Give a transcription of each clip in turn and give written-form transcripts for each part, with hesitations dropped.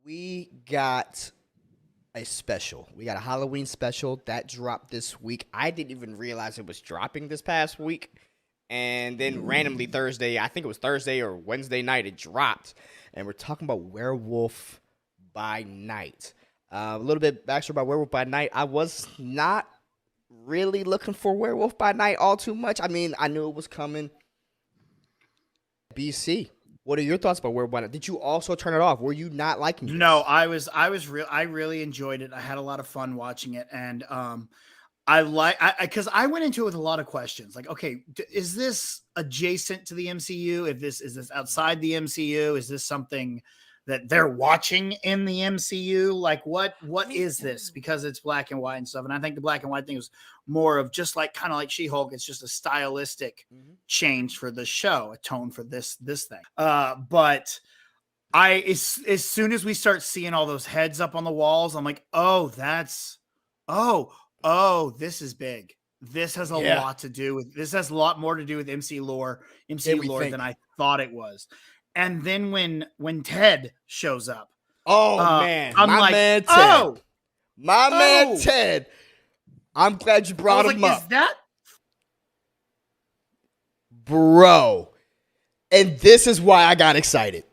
We got a special. We got a Halloween special that dropped this week. I didn't even realize it was dropping this past week. And then randomly Thursday, I think it was Thursday or Wednesday night, it dropped. And we're talking about Werewolf by Night. A little bit backstory about Werewolf by Night. I was not really looking for Werewolf by Night all too much. I mean, I knew it was coming. BC, what are your thoughts about Werewolf by Night? Did you also turn it off? Were you not liking it? No, I really enjoyed it. I had a lot of fun watching it, and because I went into it with a lot of questions. Like, okay, is this adjacent to the MCU? Is this outside the MCU? Is this something that they're watching in the MCU? Like, what is this? Because it's black and white and stuff. And I think the black and white thing was more of just like kind of like She-Hulk. It's just a stylistic change for the show, a tone for this thing. But as soon as we start seeing all those heads up on the walls, I'm like, oh, this is big. This has a lot to do with. This has a lot more to do with MCU lore than I thought it was. And then when Ted shows up, man, I'm my like, man Ted. Man Ted. I'm glad you brought him up. Is that bro? And this is why I got excited.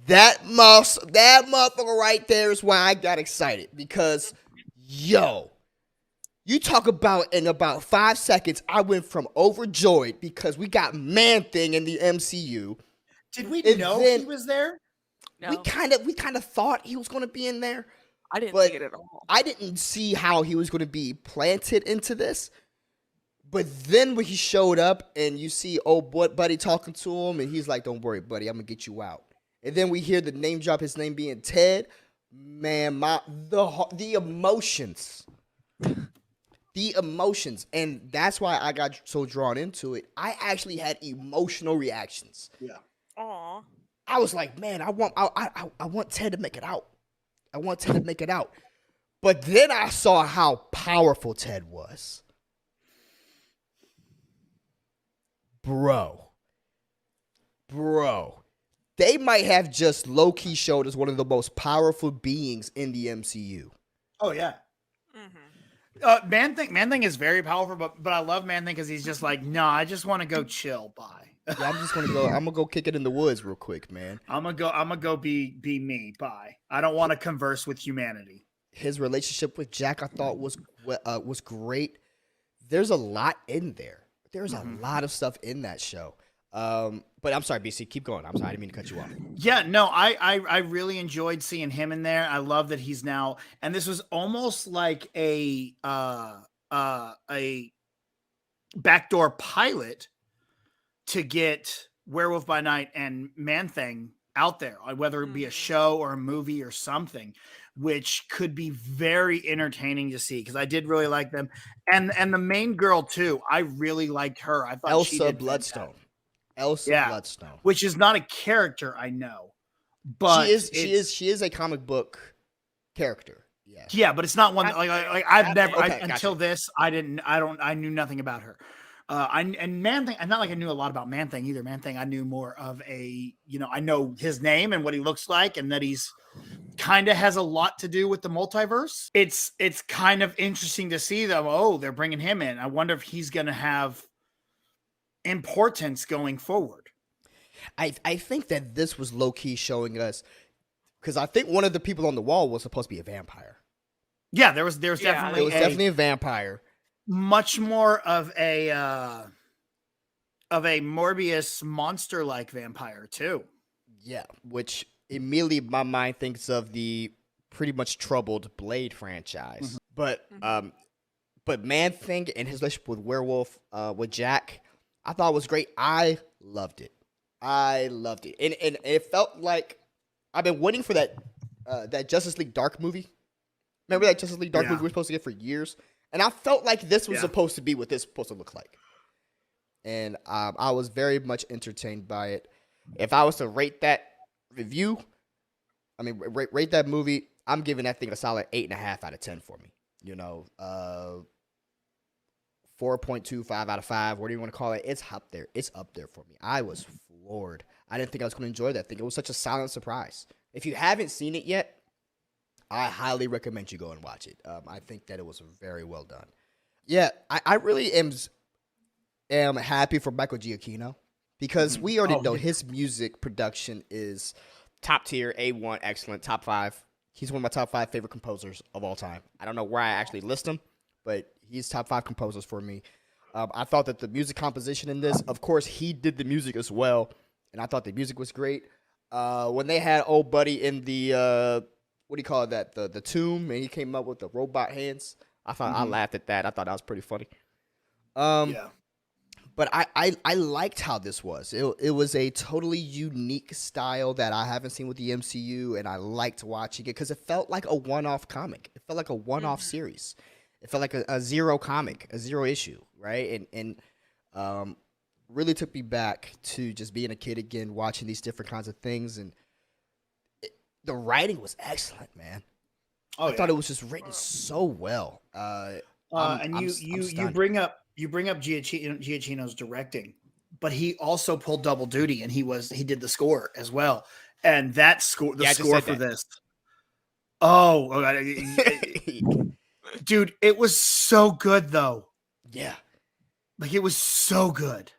That motherfucker right there is why I got excited, because you talk about in about 5 seconds, I went from overjoyed because we got Man-Thing in the MCU. Did we know he was there? No. We kind of thought he was going to be in there. I didn't see it at all. I didn't see how he was going to be planted into this. But then when he showed up and you see old buddy talking to him, and he's like, "Don't worry, buddy, I'm going to get you out." And then we hear the name drop, his name being Ted. Man, the emotions. The emotions. And that's why I got so drawn into it. I actually had emotional reactions. Yeah. Aw. I was like, man, I want Ted to make it out. I want Ted to make it out. But then I saw how powerful Ted was. Bro. They might have just low-key showed us one of the most powerful beings in the MCU. Oh, yeah. Man-Thing is very powerful, but I love Man-Thing because he's just like, no, I just want to go chill. Bye. Yeah, I'm gonna go kick it in the woods real quick, man. I'm gonna go be me. Bye. I don't want to converse with humanity. His relationship with Jack, I thought was great. There's a lot in there. There's a lot of stuff in that show. But I'm sorry, BC, keep going. I'm sorry, I didn't mean to cut you off. Yeah, no, I really enjoyed seeing him in there. I love that he's now, and this was almost like a backdoor pilot to get Werewolf by Night and Man-Thing out there, whether it be a show or a movie or something, which could be very entertaining to see, because I did really like them. And the main girl too, I really liked her. I thought Elsa Bloodstone. Bloodstone, which is not a character I know, but she is a comic book character. Yeah, but it's not one that, like I've never until this I knew nothing about her. And Man-Thing, and not like I knew a lot about Man-Thing either. Man-Thing, I knew more of I know his name and what he looks like, and that he's kind of has a lot to do with the multiverse. It's kind of interesting to see them. Oh, they're bringing him in. I wonder if he's going to have importance going forward. I think that this was low-key showing us, because I think one of the people on the wall was supposed to be a vampire. Yeah, there was definitely a vampire. Much more of a Morbius monster-like vampire too. Yeah, which immediately my mind thinks of the pretty much troubled Blade franchise. But Man-Thing and his relationship with Werewolf, with Jack, I thought was great. I loved it. And it felt like I've been waiting for that Justice League Dark movie. Remember that Justice League Dark movie we were supposed to get for years? And I felt like this was supposed to be what this was supposed to look like. And I was very much entertained by it. If I was to rate that review, rate that movie, I'm giving that thing a solid 8.5 out of 10 for me. 4.25 out of 5, whatever you want to call it. It's up there. It's up there for me. I was floored. I didn't think I was going to enjoy that thing. It was such a silent surprise. If you haven't seen it yet, I highly recommend you go and watch it. I think that it was very well done. Yeah, I really am happy for Michael Giacchino because we already know his music production is top tier, A1, excellent, top 5. He's one of my top 5 favorite composers of all time. I don't know where I actually list him, but he's top 5 composers for me. I thought that the music composition in this, of course, he did the music as well, and I thought the music was great. When they had old buddy in the what do you call that? The tomb, and he came up with the robot hands. I laughed at that. I thought that was pretty funny. Yeah. But I liked how this was. It was a totally unique style that I haven't seen with the MCU, and I liked watching it because it felt like a one-off comic. It felt like a one-off series. It felt like a zero comic, a zero issue, right? And really took me back to just being a kid again, watching these different kinds of things. And the writing was excellent, man. I thought it was just written so well. And you bring up Giacchino's directing, but he also pulled double duty, and he did the score as well. And that score, the score for this. Dude, it was so good though. Yeah. Like it was so good.